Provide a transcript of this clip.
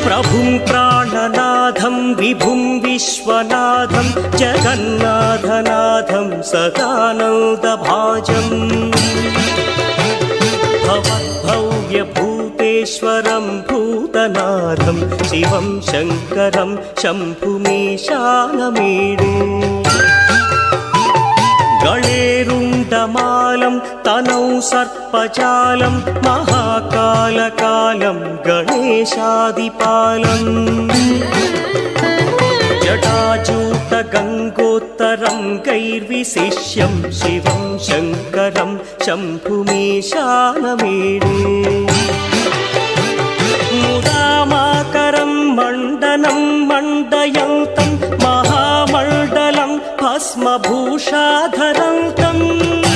प्रभुं प्राणनाथं विभुं विश्वनाथं जगन्नाथनाथं सदानन्दभाजम् भवद्भव्यभूतेश्वरं भूतनाथं शिवं शङ्करं शम्भुमीशानमीडे गणेरुण्डमालं तनौ सर्पजालं महाकालकालं गणेशादिपालम् जटाजूटगङ्गोत्तरं गैर्विशिष्यं शिवं शङ्करं शम्भुमीशानमीडे मुदामाकरं मण्डनं मण्डयन्तं महामण्डलं भस्मभूषाधरन्तम्